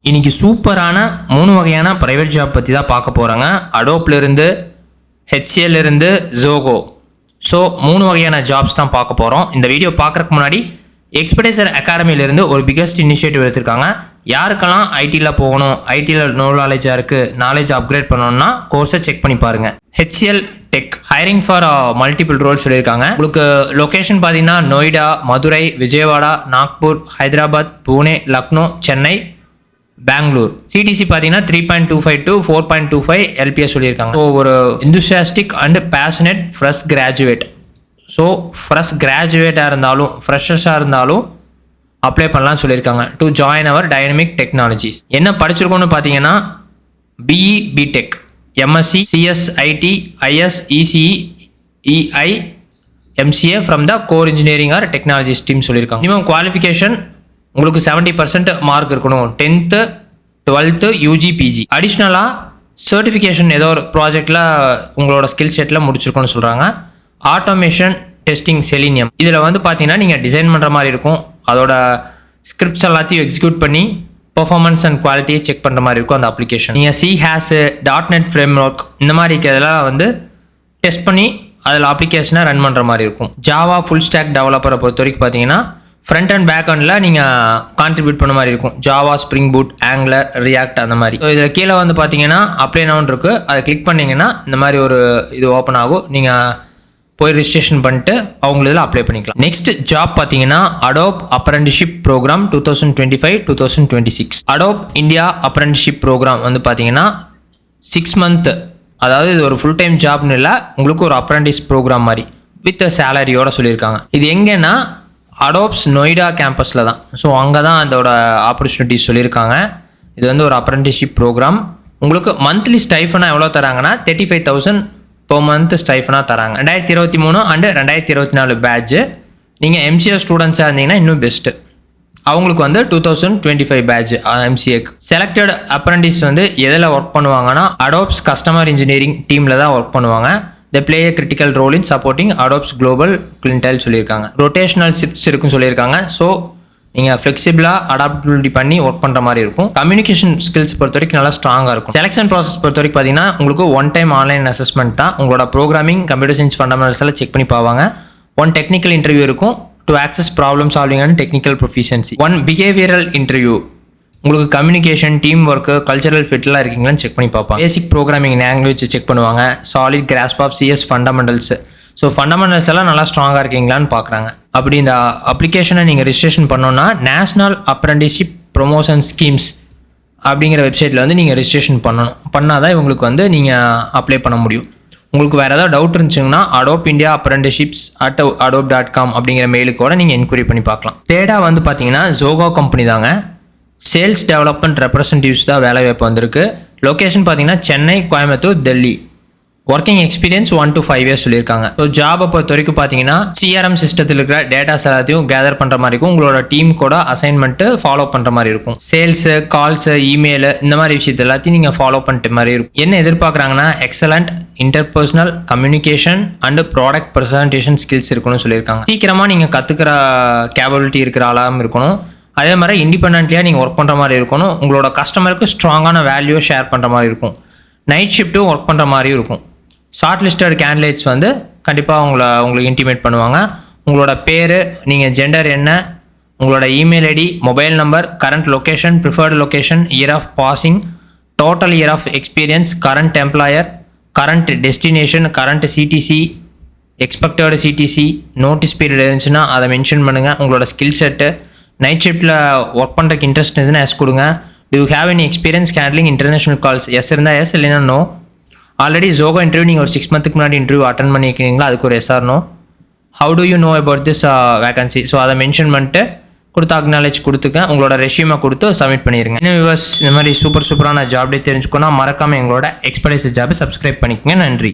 இன்னைக்கு சூப்பரான 3 வகையான பிரைவேட் ஜாப் பற்றி தான் பார்க்க போகிறாங்க. அடோப்லேருந்து, ஹெச்சிஎல்லிருந்து, ஜோகோ. ஸோ 3 வகையான ஜாப்ஸ் தான் பார்க்க போகிறோம். இந்த வீடியோ பார்க்குறதுக்கு முன்னாடி எக்ஸ்பெர்டைசர் அகாடமிலேருந்து ஒரு பிக்கஸ்ட் இனிஷியேட்டிவ் எடுத்திருக்காங்க. யாருக்கெல்லாம் ஐடியில் போகணும், ஐடியில் நோ நாலேஜாக இருக்குது, நாலேஜ் அப்கிரேட் பண்ணணும்னா கோர்ஸை செக் பண்ணி பாருங்கள். HCL tech hiring for multiple roles சொல்லியிருக்காங்க. உங்களுக்கு லொக்கேஷன் பார்த்தீங்கன்னா நொய்டா, மதுரை, விஜயவாடா, நாக்பூர், ஹைதராபாத், பூனே, லக்னோ, சென்னை, பெங்களூர். சிடிசி பார்த்தீங்கன்னா 3.25 to 4.25 எல்பிஎஸ் சொல்லியிருக்காங்க. ஸோ ஒரு enthusiastic and passionate fresh graduate. So fresh கிராஜுவேட்டாக இருந்தாலும் ஃப்ரெஷர்ஸாக இருந்தாலும் அப்ளை பண்ணலாம்னு சொல்லியிருக்காங்க. To join our dynamic technologies. என்ன படிச்சிருக்கோன்னு பார்த்தீங்கன்னா BE, BTech, MSc, CSIT, IS, ECE, EI, MCA from the core engineering or technology stream சொல்லியிருக்காங்க. மினிமம் குவாலிஃபிகேஷன் உங்களுக்கு 70% மார்க் இருக்கணும். 10th 12th UG, PG. அடிஷ்னலாக சர்டிஃபிகேஷன் ஏதோ ஒரு ப்ராஜெக்டில் உங்களோட ஸ்கில் செட்டில் முடிச்சிருக்கோன்னு சொல்கிறாங்க. Automation testing selenium. இதில் வந்து பார்த்தீங்கன்னா நீங்கள் டிசைன் பண்ணுற மாதிரி இருக்கும். அதோட ஸ்கிரிப்ட்ஸ் எல்லாத்தையும் எக்ஸிக்யூட் பண்ணி பர்ஃபார்மன்ஸ் அண்ட் குவாலிட்டியை செக் பண்ணுற மாதிரி இருக்கும் அந்த அப்ளிகேஷன். நீங்கள் C#, .NET ஃப்ரேம் ஒர்க் இந்த மாதிரி இருக்கிறதெல்லாம் வந்து டெஸ்ட் பண்ணி அதில் அப்ளிகேஷனை ரன் பண்ணுற மாதிரி இருக்கும். ஜாவா ஃபுல் ஸ்டாக் டெவலப்பரை பொறுத்த வரைக்கும் பார்த்தீங்கன்னா ஃப்ரண்ட் அண்ட் பேக் அண்டில் நீங்கள் கான்ட்ரிபியூட் பண்ண மாதிரி இருக்கும். Java, spring boot, angular, react அந்த மாதிரி. ஸோ இதில் கீழே வந்து பார்த்தீங்கன்னா அப்ளை நவுன் இருக்குது. அதை கிளிக் பண்ணிங்கன்னா இந்த மாதிரி ஒரு இது ஓப்பன் ஆகும். நீங்கள் போய் ரிஜிஸ்ட்ரேஷன் பண்ணிட்டு அவங்க இதில் அப்ளை பண்ணிக்கலாம். நெக்ஸ்ட் ஜாப் பார்த்தீங்கன்னா Adobe apprenticeship program 2025-2026. Adobe India apprenticeship program வந்து பார்த்தீங்கன்னா 6 month, அதாவது இது ஒரு ஃபுல் டைம் ஜாப்னு இல்லை, உங்களுக்கு ஒரு அப்ரெண்டிஸ் ப்ரோக்ராம் மாதிரி வித் சேலரியோட சொல்லியிருக்காங்க. இது எங்கன்னா அடோப்ஸ் நொய்டா கேம்பஸில் தான். ஸோ அங்கே தான் அதோட ஆப்பர்ச்சுனிட்டிஸ் சொல்லியிருக்காங்க. இது வந்து ஒரு அப்ரெண்டிஷிப் ப்ரோக்ராம். உங்களுக்கு மந்த்லி ஸ்டைஃபனாக எவ்வளோ தராங்கன்னா 35,000 per month ஸ்டைஃபனாக தராங்க. 2023 அண்டு 2024 பேட்ச். நீங்கள் எம்சிஏ ஸ்டூடெண்ட்ஸாக இருந்தீங்கன்னா இன்னும் பெஸ்ட்டு. அவங்களுக்கு வந்து 2025 பேட்ச் எம்சிஏக்கு. செலக்டட் அப்ரெண்டிஸ் வந்து எதில் ஒர்க் பண்ணுவாங்கன்னா அடோப்ஸ் கஸ்டமர் இன்ஜினியரிங் டீமில் தான் ஒர்க் பண்ணுவாங்க. They play a critical role in supporting Adobe's global clientele சொல்லியிருக்காங்க. ரொட்டேஷனல் ஷிஃப்ட்ஸ் இருக்குன்னு சொல்லியிருக்காங்க. ஸோ நீங்கள் ஃப்ளெக்சிபிளாக அடாப்டபிலிட்டி பண்ணி ஒர்க் பண்ணுற மாதிரி இருக்கும். கம்யூனிகேஷன் ஸ்கில்ஸ் பொறுத்த வரைக்கும் நல்லா ஸ்ட்ராங்காக இருக்கும். செலெக்ஷன் ப்ராசஸ் பொறுத்த வரைக்கும் பார்த்தீங்கன்னா உங்களுக்கு 1 time ஆன்லைன் அசஸ்மெண்ட் தான். உங்களோட ப்ரோக்ராமிங், கம்ப்யூட்டர் சயின்ஸ் ஃபண்டமெண்டல்ஸ் எல்லாம் செக் பண்ணி பார்ப்பாங்க. 1 டெக்னிக்கல் இன்டர்வியூ இருக்கும். To access problem solving and technical proficiency. 1 behavioural interview. உங்களுக்கு கம்யூனிகேஷன், டீம் ஒர்க்கு, கல்ச்சரல் ஃபிட்லாம் இருக்கீங்களான்னு செக் பண்ணி பார்ப்பாங்க. பேசிக் ப்ரோக்ராமிங் லாங்குவேஜ் செக் பண்ணுவாங்க. Solid grasp of CS fundamentals. So fundamentals எல்லாம் நல்லா ஸ்ட்ராங்காக இருக்கீங்களான்னு பார்க்குறாங்க. அப்படி இந்த அப்ளிகேஷனை நீங்கள் ரிஜிஸ்ட்ரேஷன் பண்ணோன்னா நேஷ்னல் அப்ரெண்டிஷிப் ப்ரொமோஷன் ஸ்கீம்ஸ் அப்படிங்கிற வெப்சைட்டில் வந்து நீங்கள் ரிஜிஸ்ட்ரேஷன் பண்ணணும். பண்ணால் தான் இவங்களுக்கு வந்து நீங்கள் அப்ளை பண்ண முடியும். உங்களுக்கு வேறு ஏதாவது டவுட் இருந்துச்சுங்கன்னா அடோப் இந்தியா அப்ரெண்டிஷிப்ஸ் @adobe.com அப்படிங்கிற மெயிலுக்கோட நீங்கள் என்கொயரி பண்ணி பார்க்கலாம். தேர்டாக வந்து பார்த்தீங்கன்னா ஜோகோ கம்பெனி தாங்க. சேல்ஸ் டெவலப்மெண்ட் ரெப்ரசன்டேட்டிவ்ஸ் தான் வேலை வாய்ப்பு வந்திருக்கு. லொக்கேஷன் பார்த்தீங்கன்னா Chennai, Coimbatore, Delhi. Working experience 1 to 5 years சொல்லியிருக்காங்க. ஸோ ஜாபை பொறுத்த வரைக்கும் பார்த்தீங்கன்னா சிஆர்எம் சிஸ்டத்தில் இருக்கிற டேட்டாஸ் எல்லாத்தையும் கேதர் பண்ணுற மாதிரி இருக்கும். உங்களோட டீம் கூட அசைன்மெண்ட்டு ஃபாலோ பண்ணுற மாதிரி இருக்கும். சேல்ஸு, கால்ஸு, இமெயில் இந்த மாதிரி விஷயத்தை எல்லாத்தையும் நீங்கள் ஃபாலோ பண்ணிட்ட மாதிரி இருக்கும். என்ன எதிர்பார்க்குறாங்கன்னா excellent interpersonal communication and product presentation skills இருக்கணும்னு சொல்லியிருக்காங்க. சீக்கிரமாக நீங்கள் கற்றுக்கிற கேபபிலிட்டி இருக்கிற ஆளாகவும் இருக்கணும். அதே மாதிரி இண்டிபெண்ட்லியாக நீங்கள் ஒர்க் பண்ணுற மாதிரி இருக்கணும். உங்களோட கஸ்டமருக்கு ஸ்ட்ராங்கான வேல்யூ ஷேர் பண்ணுற மாதிரி இருக்கும். நைட் ஷிஃப்ட்டும் ஒர்க் பண்ணுற மாதிரியும் இருக்கும். ஷார்ட் லிஸ்டட் கேண்டிடேட்ஸ் வந்து கண்டிப்பாக உங்களுக்கு இன்டிமேட் பண்ணுவாங்க. உங்களோட பேர், நீங்கள் ஜெண்டர் என்ன, உங்களோட email ID, mobile number, current location, preferred location, year of passing, total year of experience, current employer, current destination, current CTC, expected CTC, notice period இருந்துச்சுன்னா அதை மென்ஷன் பண்ணுங்கள். உங்களோட ஸ்கில் செட்டு, நைட் ஷிஃப்ட்டில் ஒர்க் பண்ணுறதுக்கு interest இருந்துச்சுன்னா yes கொடுங்க. Do you have any experience handling international calls? Yes இருந்தால் yes, இல்லைன்னா நோ. ஆல்ரெடி ஜோகோ இன்டர்வியூ நீங்கள் ஒரு 6 month முன்னாடி இன்டர்வியூ அட்டன் பண்ணியிருக்கீங்களா, அதுக்கு ஒரு yes or no. How do you know about this vacancy? So அதை மென்ஷன் பண்ணிட்டு கொடுத்து அக்னாலேஜ் கொடுத்துக்க. உங்களோட ரெஷ்யூமை கொடுத்து சப்மிட் பண்ணிடுங்க. இன்னும் வியூவர்ஸ் இந்த மாதிரி சூப்பரான ஜாப் டே தெரிஞ்சுக்கோன்னா மறக்காமல் எங்களோட எக்ஸ்பர்டைஸ் ஜாபை சப்ஸ்கிரைப் பண்ணிக்கங்க. நன்றி.